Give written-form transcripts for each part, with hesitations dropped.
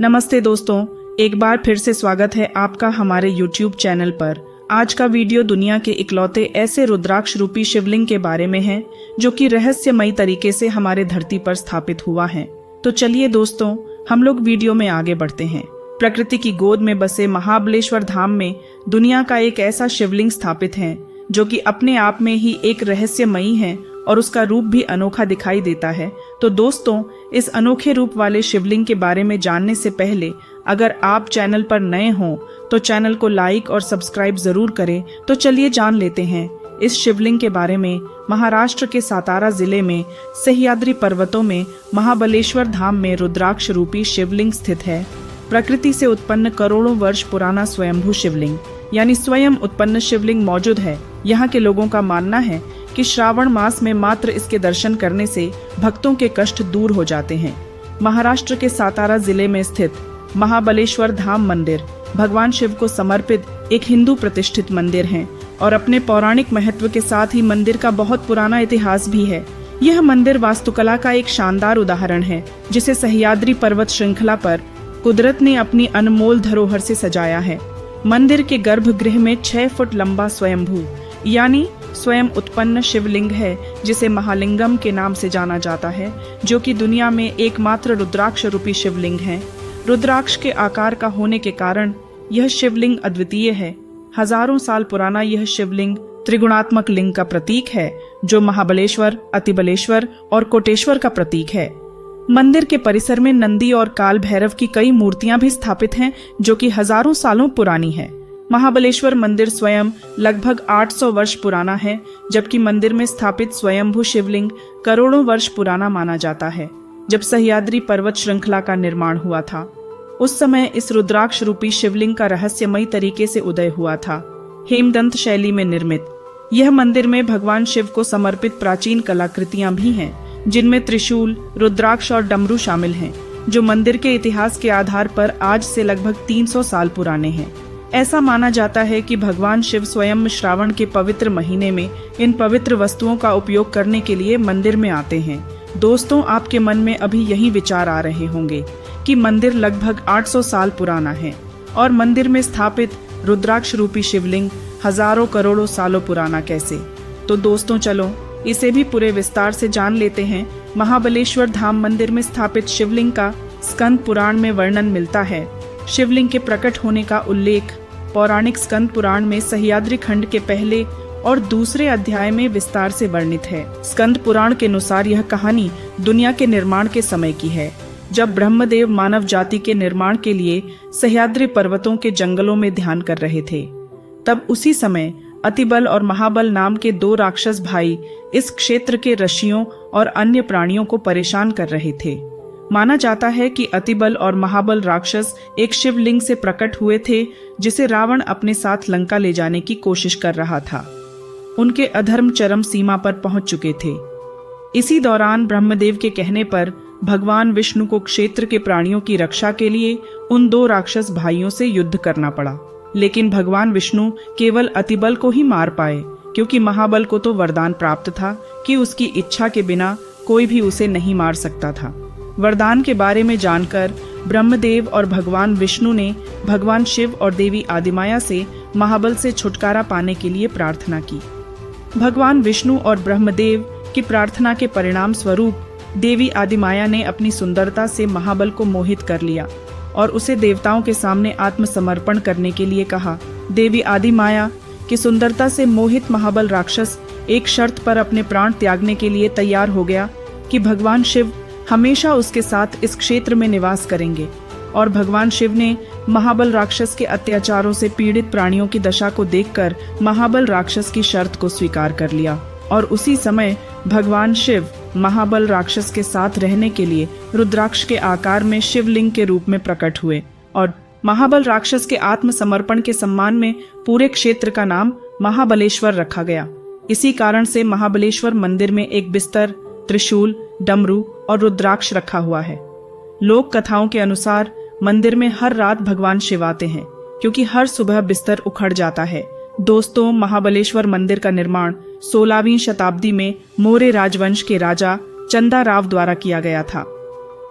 नमस्ते दोस्तों, एक बार फिर से स्वागत है आपका हमारे YouTube चैनल पर। आज का वीडियो दुनिया के इकलौते ऐसे रुद्राक्ष रूपी शिवलिंग के बारे में है जो कि रहस्यमयी तरीके से हमारे धरती पर स्थापित हुआ है। तो चलिए दोस्तों, हम लोग वीडियो में आगे बढ़ते हैं। प्रकृति की गोद में बसे महाबलेश्वर धाम में दुनिया का एक ऐसा शिवलिंग स्थापित है जो कि अपने आप में ही एक रहस्यमयी है और उसका रूप भी अनोखा दिखाई देता है। तो दोस्तों, इस अनोखे रूप वाले शिवलिंग के बारे में जानने से पहले अगर आप चैनल पर नए हों तो चैनल को लाइक और सब्सक्राइब जरूर करें। तो चलिए जान लेते हैं इस शिवलिंग के बारे में। महाराष्ट्र के सातारा जिले में सह्याद्री पर्वतों में महाबलेश्वर धाम में रुद्राक्ष रूपी शिवलिंग स्थित है। प्रकृति से उत्पन्न करोड़ों वर्ष पुराना स्वयंभू शिवलिंग यानी स्वयं उत्पन्न शिवलिंग मौजूद है। यहाँ के लोगों का मानना है कि श्रावण मास में मात्र इसके दर्शन करने से भक्तों के कष्ट दूर हो जाते हैं। महाराष्ट्र के सातारा जिले में स्थित महाबलेश्वर धाम मंदिर भगवान शिव को समर्पित एक हिंदू प्रतिष्ठित मंदिर है और अपने पौराणिक महत्व के साथ ही मंदिर का बहुत पुराना इतिहास भी है। यह मंदिर वास्तुकला का एक शानदार उदाहरण है जिसे सह्याद्री पर्वत श्रृंखला पर कुदरत ने अपनी अनमोल धरोहर से सजाया है। मंदिर के गर्भगृह में 6 फुट लंबा स्वयंभू यानी स्वयं उत्पन्न शिवलिंग है जिसे महालिंगम के नाम से जाना जाता है, जो कि दुनिया में एकमात्र रुद्राक्ष रूपी शिवलिंग है। रुद्राक्ष के आकार का होने के कारण यह शिवलिंग अद्वितीय है। हजारों साल पुराना यह शिवलिंग त्रिगुणात्मक लिंग का प्रतीक है जो महाबलेश्वर, अतिबलेश्वर और कोटेश्वर का प्रतीक है। मंदिर के परिसर में नंदी और काल भैरव की कई मूर्तियां भी स्थापित हैं जो कि हजारों सालों पुरानी है। महाबलेश्वर मंदिर स्वयं लगभग 800 वर्ष पुराना है, जबकि मंदिर में स्थापित स्वयंभू शिवलिंग करोड़ों वर्ष पुराना माना जाता है। जब सह्याद्री पर्वत श्रृंखला का निर्माण हुआ था उस समय इस रुद्राक्ष रूपी शिवलिंग का रहस्यमयी तरीके से उदय हुआ था। हेमदंत शैली में निर्मित यह मंदिर में भगवान शिव को समर्पित प्राचीन कलाकृतियां भी हैं, जिनमें त्रिशूल, रुद्राक्ष और डमरू शामिल हैं, जो मंदिर के इतिहास के आधार पर आज से लगभग 300 साल पुराने हैं। ऐसा माना जाता है कि भगवान शिव स्वयं श्रावण के पवित्र महीने में इन पवित्र वस्तुओं का उपयोग करने के लिए मंदिर में आते हैं। दोस्तों, आपके मन में अभी यही विचार आ रहे होंगे कि मंदिर लगभग 800 साल पुराना है और मंदिर में स्थापित रुद्राक्ष रूपी शिवलिंग हजारों करोड़ों सालों पुराना कैसे। तो दोस्तों, चलो इसे भी पूरे विस्तार से जान लेते हैं। महाबलेश्वर धाम मंदिर में स्थापित शिवलिंग का स्कंद पुराण में वर्णन मिलता है। शिवलिंग के प्रकट होने का उल्लेख पौराणिक स्कंद पुराण में सह्याद्री खंड के पहले और दूसरे अध्याय में विस्तार से वर्णित है। स्कंद पुराण के अनुसार यह कहानी दुनिया के निर्माण के समय की है, जब ब्रह्मदेव मानव जाति के निर्माण के लिए सह्याद्री पर्वतों के जंगलों में ध्यान कर रहे थे। तब उसी समय अतिबल और महाबल नाम के 2 राक्षस भाई इस क्षेत्र के ऋषियों और अन्य प्राणियों को परेशान कर रहे थे। माना जाता है कि अतिबल और महाबल राक्षस एक शिवलिंग से प्रकट हुए थे जिसे रावण अपने साथ लंका ले जाने की कोशिश कर रहा था। उनके अधर्म चरम सीमा पर पहुंच चुके थे। इसी दौरान ब्रह्मदेव के कहने पर भगवान विष्णु को क्षेत्र के प्राणियों की रक्षा के लिए उन 2 राक्षस भाइयों से युद्ध करना पड़ा। लेकिन भगवान विष्णु केवल अतिबल को ही मार पाए, क्योंकि महाबल को तो वरदान प्राप्त था कि उसकी इच्छा के बिना कोई भी उसे नहीं मार सकता था। वरदान के बारे में जानकर ब्रह्मदेव और भगवान विष्णु ने भगवान शिव और देवी आदिमाया से महाबल से छुटकारा पाने के लिए प्रार्थना की। भगवान विष्णु और ब्रह्मदेव की प्रार्थना के परिणाम स्वरूप देवी आदिमाया ने अपनी सुंदरता से महाबल को मोहित कर लिया और उसे देवताओं के सामने आत्मसमर्पण करने के लिए कहा। देवी आदिमाया की सुंदरता से मोहित महाबल राक्षस एक शर्त पर अपने प्राण त्यागने के लिए तैयार हो गया कि भगवान शिव हमेशा उसके साथ इस क्षेत्र में निवास करेंगे। और भगवान शिव ने महाबल राक्षस के अत्याचारों से पीड़ित प्राणियों की दशा को देखकर महाबल राक्षस की शर्त को स्वीकार कर लिया और उसी समय भगवान शिव महाबल राक्षस के साथ रहने के लिए रुद्राक्ष के आकार में शिवलिंग के रूप में प्रकट हुए और महाबल राक्षस के आत्मसमर्पण के सम्मान में पूरे क्षेत्र का नाम महाबलेश्वर रखा गया। इसी कारण से महाबलेश्वर मंदिर में एक बिस्तर, त्रिशूल, डमरू और रुद्राक्ष रखा हुआ है। लोक कथाओं के अनुसार मंदिर में हर रात भगवान शिव आते हैं, क्योंकि हर सुबह बिस्तर उखड़ जाता है। दोस्तों, महाबलेश्वर मंदिर का निर्माण 16वीं शताब्दी में मौर्य राजवंश के राजा चंदा राव द्वारा किया गया था।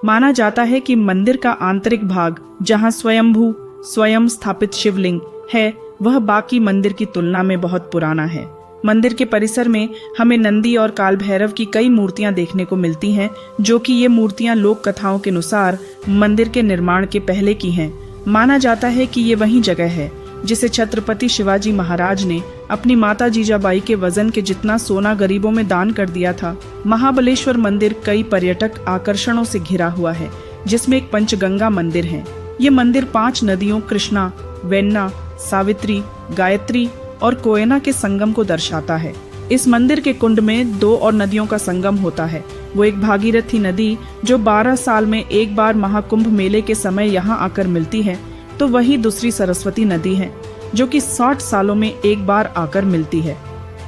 माना जाता है कि मंदिर का आंतरिक भाग, जहां स्वयं स्थापित शिवलिंग है, वह बाकी मंदिर की तुलना में बहुत पुराना है। मंदिर के परिसर में हमें नंदी और काल भैरव की कई मूर्तियां देखने को मिलती हैं, जो कि ये मूर्तियां लोक कथाओं के अनुसार मंदिर के निर्माण के पहले की हैं। माना जाता है कि ये वही जगह है जिसे छत्रपति शिवाजी महाराज ने अपनी माता जीजाबाई के वजन के जितना सोना गरीबों में दान कर दिया था। महाबलेश्वर मंदिर कई पर्यटक आकर्षणों से घिरा हुआ है, जिसमें एक पंचगंगा मंदिर है। ये मंदिर 5 नदियों कृष्णा, वेन्ना, सावित्री, गायत्री और कोयना के संगम को दर्शाता है। इस मंदिर के कुंड में 2 और नदियों का संगम होता है। वो एक भागीरथी नदी, जो 12 साल में एक बार महाकुंभ मेले के समय यहाँ आकर मिलती है, तो वही दूसरी सरस्वती नदी है, जो कि 60 सालों में एक बार आकर मिलती है।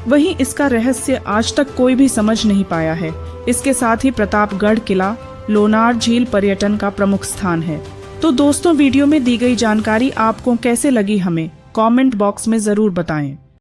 वहीं इसका रहस्य आज तक कोई भी समझ नहीं पाया है। इसके साथ ही प्रतापगढ़ किला, लोनार झील पर्यटन का प्रमुख स्थान है। तो दोस्तों, वीडियो में दी गई जानकारी आपको कैसे लगी, हमें कमेंट बॉक्स में जरूर बताएं।